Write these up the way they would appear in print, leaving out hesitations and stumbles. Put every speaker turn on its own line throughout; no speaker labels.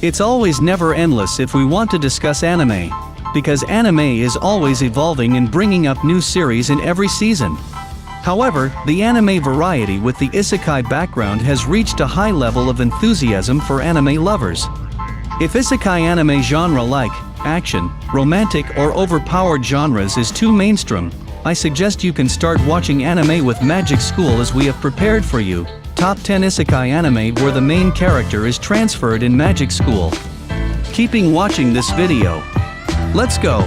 It's always never endless if we want to discuss anime, because anime is always evolving and bringing up new series in every season. However, the anime variety with the Isekai background has reached a high level of enthusiasm for anime lovers. If Isekai anime genre like action, romantic or overpowered genres is too mainstream, I suggest you can start watching anime with Magic School, as we have prepared for you Top 10 Isekai anime where the main character is transferred in Magic School. Keeping watching this video. Let's go!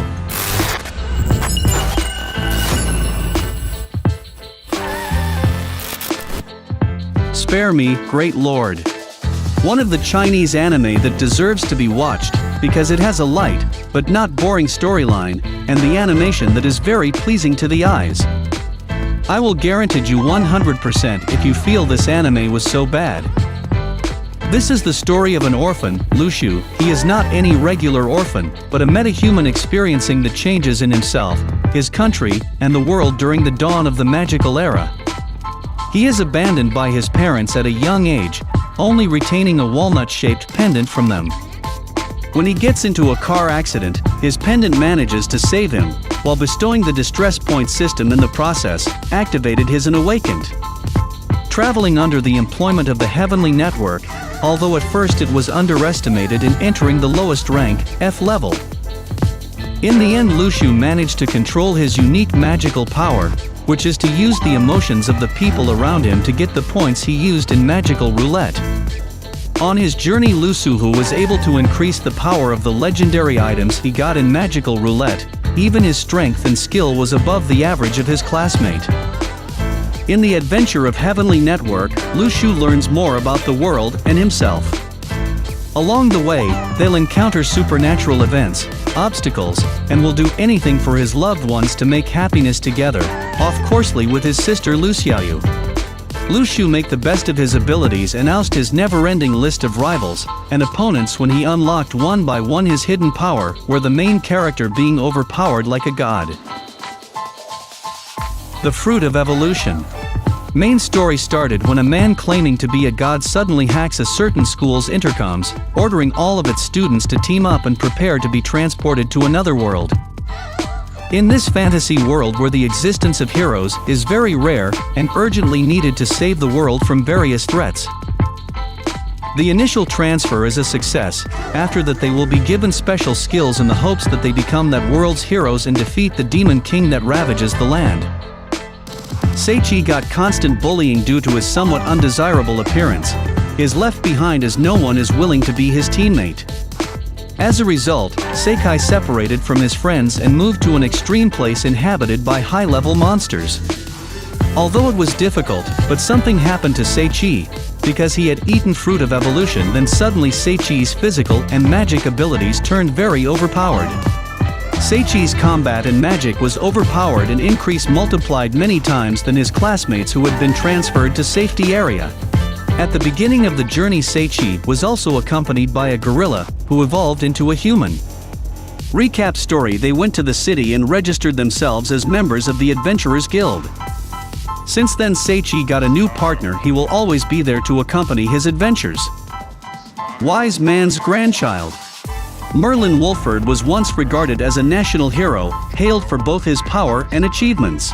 Spare me, great lord. One of the Chinese anime that deserves to be watched, because it has a light, but not boring storyline, and the animation that is very pleasing to the eyes. I will guarantee you 100% if you feel this anime was so bad. This is the story of an orphan, Lushu. He is not any regular orphan, but a metahuman experiencing the changes in himself, his country, and the world during the dawn of the magical era. He is abandoned by his parents at a young age, only retaining a walnut-shaped pendant from them. When he gets into a car accident, his pendant manages to save him, while bestowing the distress point system in the process, activated his and awakened. Traveling under the employment of the Heavenly Network, although at first it was underestimated in entering the lowest rank, F level. In the end, Lushu managed to control his unique magical power, which is to use the emotions of the people around him to get the points he used in magical roulette. On his journey, Lushu was able to increase the power of the legendary items he got in magical roulette. Even his strength and skill was above the average of his classmate. In the adventure of Heavenly Network, Lushu learns more about the world and himself. Along the way, they'll encounter supernatural events, obstacles, and will do anything for his loved ones to make happiness together, off-coursely with his sister Luxiayu. Lushu make the best of his abilities and oust his never-ending list of rivals and opponents when he unlocked one by one his hidden power, where the main character being overpowered like a god. The Fruit of Evolution. Main story started when a man claiming to be a god suddenly hacks a certain school's intercoms, ordering all of its students to team up and prepare to be transported to another world. In this fantasy world where the existence of heroes is very rare and urgently needed to save the world from various threats. The initial transfer is a success. After that, they will be given special skills in the hopes that they become that world's heroes and defeat the demon king that ravages the land. Seichi got constant bullying due to his somewhat undesirable appearance, is left behind as no one is willing to be his teammate. As a result, Seikai separated from his friends and moved to an extreme place inhabited by high-level monsters. Although it was difficult, but something happened to Seichi, because he had eaten Fruit of Evolution. Then suddenly Seichi's physical and magic abilities turned very overpowered. Seichi's combat and magic was overpowered and increased multiplied many times than his classmates who had been transferred to safety area. At the beginning of the journey, Seichi was also accompanied by a gorilla, who evolved into a human. Recap story: they went to the city and registered themselves as members of the Adventurers Guild. Since then, Seichi got a new partner. He will always be there to accompany his adventures. Wise man's grandchild. Merlin Wolford was once regarded as a national hero, hailed for both his power and achievements.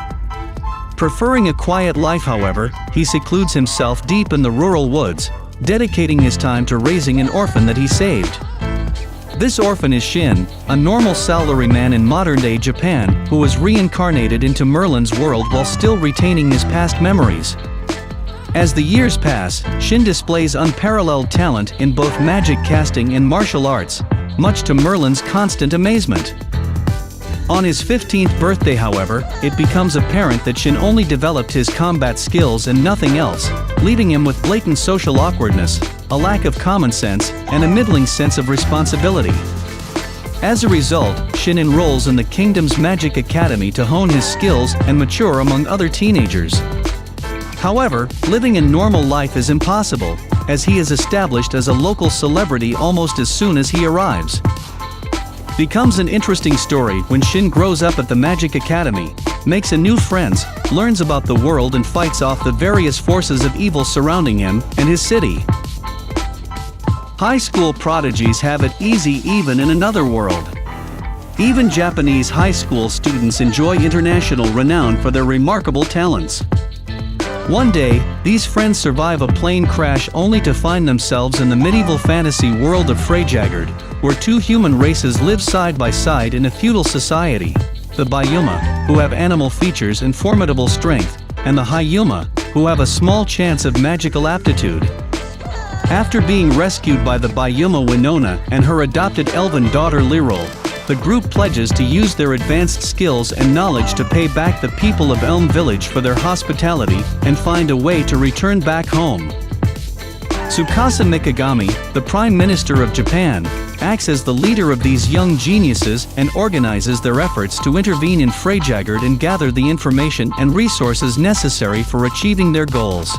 Preferring a quiet life, however, he secludes himself deep in the rural woods, dedicating his time to raising an orphan that he saved. This orphan is Shin, a normal salaryman in modern-day Japan, who was reincarnated into Merlin's world while still retaining his past memories. As the years pass, Shin displays unparalleled talent in both magic casting and martial arts, much to Merlin's constant amazement. On his 15th birthday, however, it becomes apparent that Shin only developed his combat skills and nothing else, leaving him with blatant social awkwardness, a lack of common sense, and a middling sense of responsibility. As a result, Shin enrolls in the kingdom's magic academy to hone his skills and mature among other teenagers. However, living a normal life is impossible, as he is established as a local celebrity almost as soon as he arrives. Becomes an interesting story when Shin grows up at the Magic Academy, makes a new friends, learns about the world and fights off the various forces of evil surrounding him and his city. High school prodigies have it easy even in another world. Even Japanese high school students enjoy international renown for their remarkable talents. One day, these friends survive a plane crash only to find themselves in the medieval fantasy world of Freyjagard, where two human races live side by side in a feudal society: the Bayuma, who have animal features and formidable strength, and the Hyuma, who have a small chance of magical aptitude. After being rescued by the Bayuma Winona and her adopted elven daughter Lirol, the group pledges to use their advanced skills and knowledge to pay back the people of Elm Village for their hospitality and find a way to return back home. Tsukasa Mikagami, the Prime Minister of Japan, acts as the leader of these young geniuses and organizes their efforts to intervene in Freyjagard and gather the information and resources necessary for achieving their goals.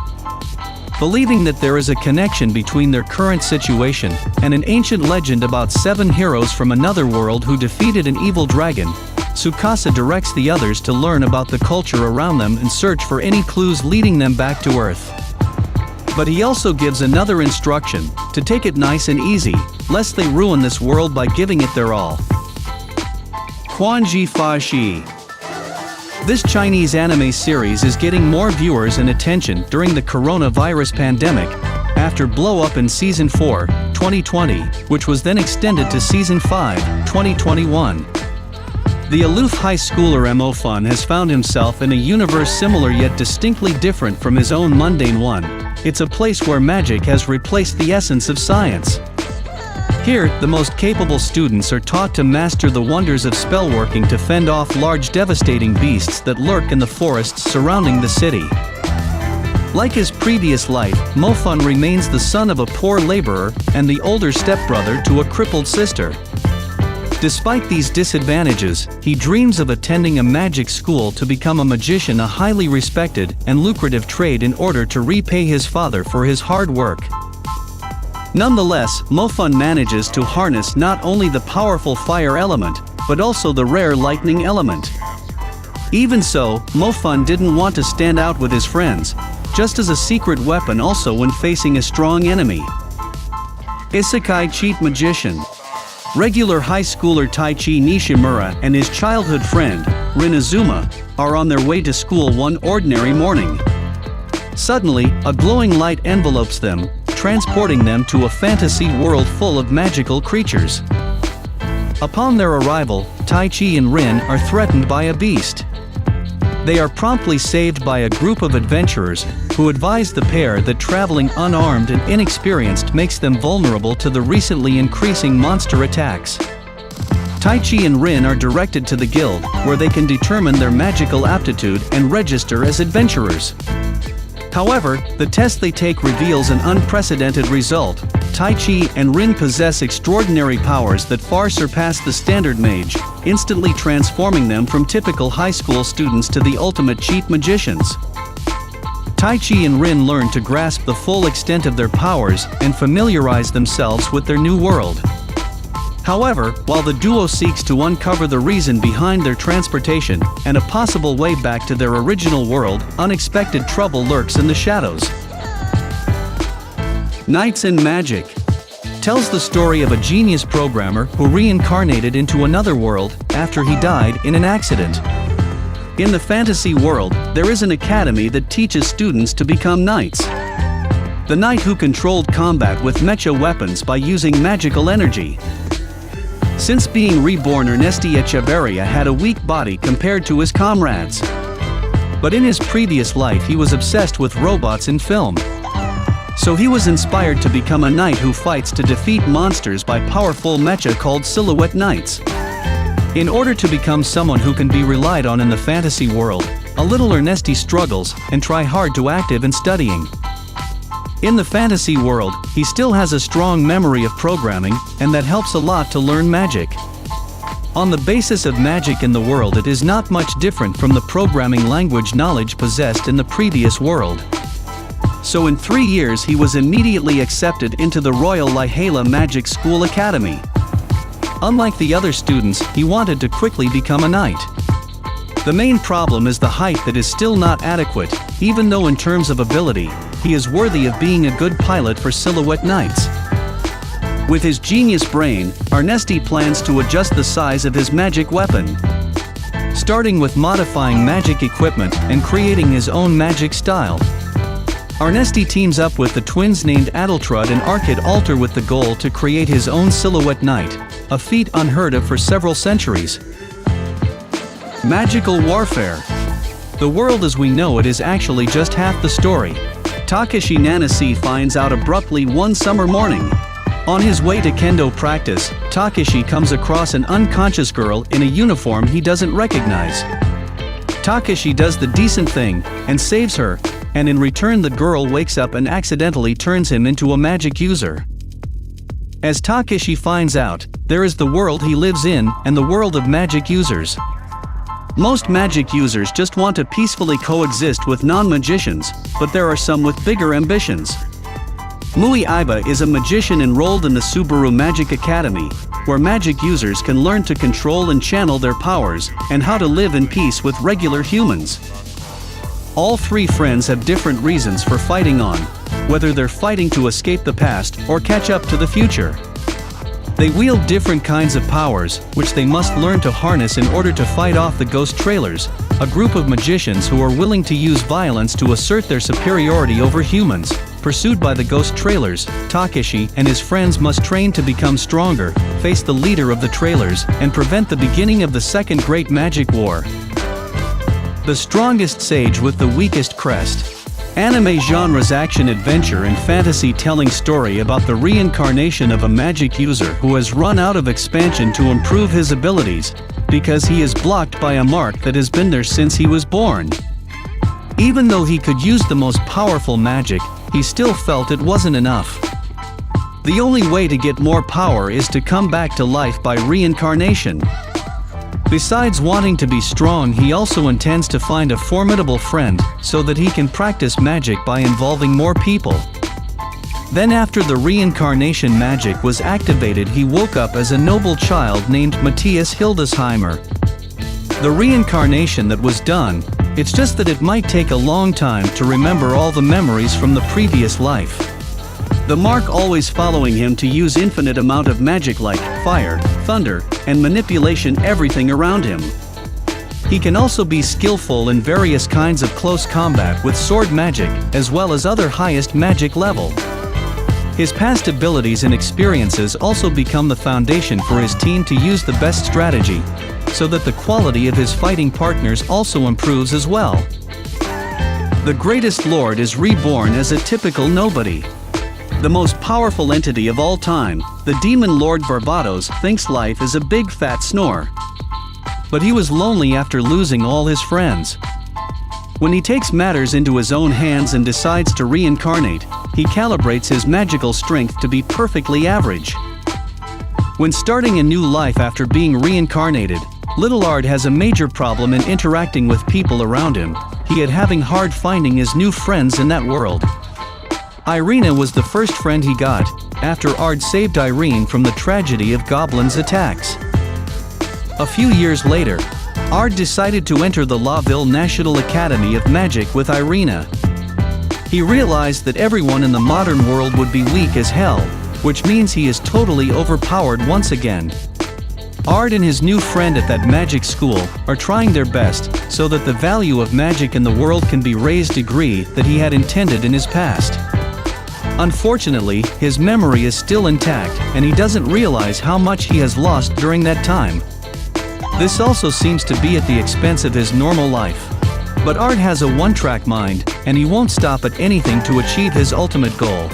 Believing that there is a connection between their current situation and an ancient legend about 7 heroes from another world who defeated an evil dragon, Tsukasa directs the others to learn about the culture around them and search for any clues leading them back to Earth. But he also gives another instruction: to take it nice and easy, lest they ruin this world by giving it their all. Quanji Fa Shi. This Chinese anime series is getting more viewers and attention during the coronavirus pandemic, after blow up in Season 4, 2020, which was then extended to Season 5, 2021. The aloof high schooler Mo-Fun has found himself in a universe similar yet distinctly different from his own mundane one. It's a place where magic has replaced the essence of science. Here, the most capable students are taught to master the wonders of spellworking to fend off large devastating beasts that lurk in the forests surrounding the city. Like his previous life, Mo-Fun remains the son of a poor laborer and the older stepbrother to a crippled sister. Despite these disadvantages, he dreams of attending a magic school to become a magician, a highly respected and lucrative trade, in order to repay his father for his hard work. Nonetheless, Mo-Fun manages to harness not only the powerful fire element, but also the rare lightning element. Even so, Mo-Fun didn't want to stand out with his friends, just as a secret weapon also when facing a strong enemy. Isekai Cheat Magician. Regular high schooler Taichi Nishimura and his childhood friend, Rin Azuma, are on their way to school one ordinary morning. Suddenly, a glowing light envelopes them, transporting them to a fantasy world full of magical creatures. Upon their arrival, Taichi and Rin are threatened by a beast. They are promptly saved by a group of adventurers, who advise the pair that traveling unarmed and inexperienced makes them vulnerable to the recently increasing monster attacks. Taichi and Rin are directed to the guild, where they can determine their magical aptitude and register as adventurers. However, the test they take reveals an unprecedented result. Taichi and Rin possess extraordinary powers that far surpass the standard mage, instantly transforming them from typical high school students to the ultimate cheat magicians. Taichi and Rin learn to grasp the full extent of their powers and familiarize themselves with their new world. However, while the duo seeks to uncover the reason behind their transportation and a possible way back to their original world, unexpected trouble lurks in the shadows. Knights and Magic tells the story of a genius programmer who reincarnated into another world after he died in an accident. In the fantasy world, there is an academy that teaches students to become knights. The knight who controlled combat with mecha weapons by using magical energy. Since being reborn, Ernesti Echeverria had a weak body compared to his comrades. But in his previous life he was obsessed with robots in film. So he was inspired to become a knight who fights to defeat monsters by powerful mecha called Silhouette Knights. In order to become someone who can be relied on in the fantasy world, a little Ernesti struggles and try hard to active in studying. In the fantasy world, he still has a strong memory of programming, and that helps a lot to learn magic. On the basis of magic in the world, it is not much different from the programming language knowledge possessed in the previous world. So in 3 years he was immediately accepted into the Royal Lihala Magic School Academy. Unlike the other students, he wanted to quickly become a knight. The main problem is the height that is still not adequate, even though in terms of ability, he is worthy of being a good pilot for Silhouette Knights. With his genius brain, Ernesti plans to adjust the size of his magic weapon, starting with modifying magic equipment and creating his own magic style. Ernesti teams up with the twins named Adaltrud and Arkid Alter with the goal to create his own silhouette knight, a feat unheard of for several centuries. Magical warfare. The world as we know it is actually just half the story. Takeshi Nanase finds out abruptly one summer morning. On his way to kendo practice, Takeshi comes across an unconscious girl in a uniform he doesn't recognize. Takeshi does the decent thing and saves her, and in return the girl wakes up and accidentally turns him into a magic user. As Takeshi finds out, there is the world he lives in and the world of magic users. Most magic users just want to peacefully coexist with non-magicians, but there are some with bigger ambitions. Mui Aiba is a magician enrolled in the Subaru Magic Academy, where magic users can learn to control and channel their powers, and how to live in peace with regular humans. All three friends have different reasons for fighting on, whether they're fighting to escape the past or catch up to the future. They wield different kinds of powers, which they must learn to harness in order to fight off the Ghost Trailers, a group of magicians who are willing to use violence to assert their superiority over humans. Pursued by the Ghost Trailers, Takeshi and his friends must train to become stronger, face the leader of the Trailers, and prevent the beginning of the Second Great Magic War. The strongest sage with the weakest crest. Anime genre's action-adventure and fantasy-telling story about the reincarnation of a magic user who has run out of expansion to improve his abilities, because he is blocked by a mark that has been there since he was born. Even though he could use the most powerful magic, he still felt it wasn't enough. The only way to get more power is to come back to life by reincarnation. Besides wanting to be strong, he also intends to find a formidable friend, so that he can practice magic by involving more people. Then after the reincarnation magic was activated, he woke up as a noble child named Matthias Hildesheimer. The reincarnation that was done, it's just that it might take a long time to remember all the memories from the previous life. The mark always following him to use infinite amount of magic like fire, thunder, and manipulation everything around him. He can also be skillful in various kinds of close combat with sword magic, as well as other highest magic level. His past abilities and experiences also become the foundation for his team to use the best strategy, so that the quality of his fighting partners also improves as well. The greatest lord is reborn as a typical nobody. The most powerful entity of all time, the demon Lord Barbatos, thinks life is a big fat snore. But he was lonely after losing all his friends. When he takes matters into his own hands and decides to reincarnate, he calibrates his magical strength to be perfectly average. When starting a new life after being reincarnated, Little Ard has a major problem in interacting with people around him. He had having hard finding his new friends in that world. Irina was the first friend he got, after Ard saved Irene from the tragedy of goblins' attacks. A few years later, Ard decided to enter the Laville National Academy of Magic with Irina. He realized that everyone in the modern world would be weak as hell, which means he is totally overpowered once again. Ard and his new friend at that magic school are trying their best so that the value of magic in the world can be raised to the degree that he had intended in his past. Unfortunately, his memory is still intact, and he doesn't realize how much he has lost during that time. This also seems to be at the expense of his normal life. But Ard has a one-track mind, and he won't stop at anything to achieve his ultimate goal.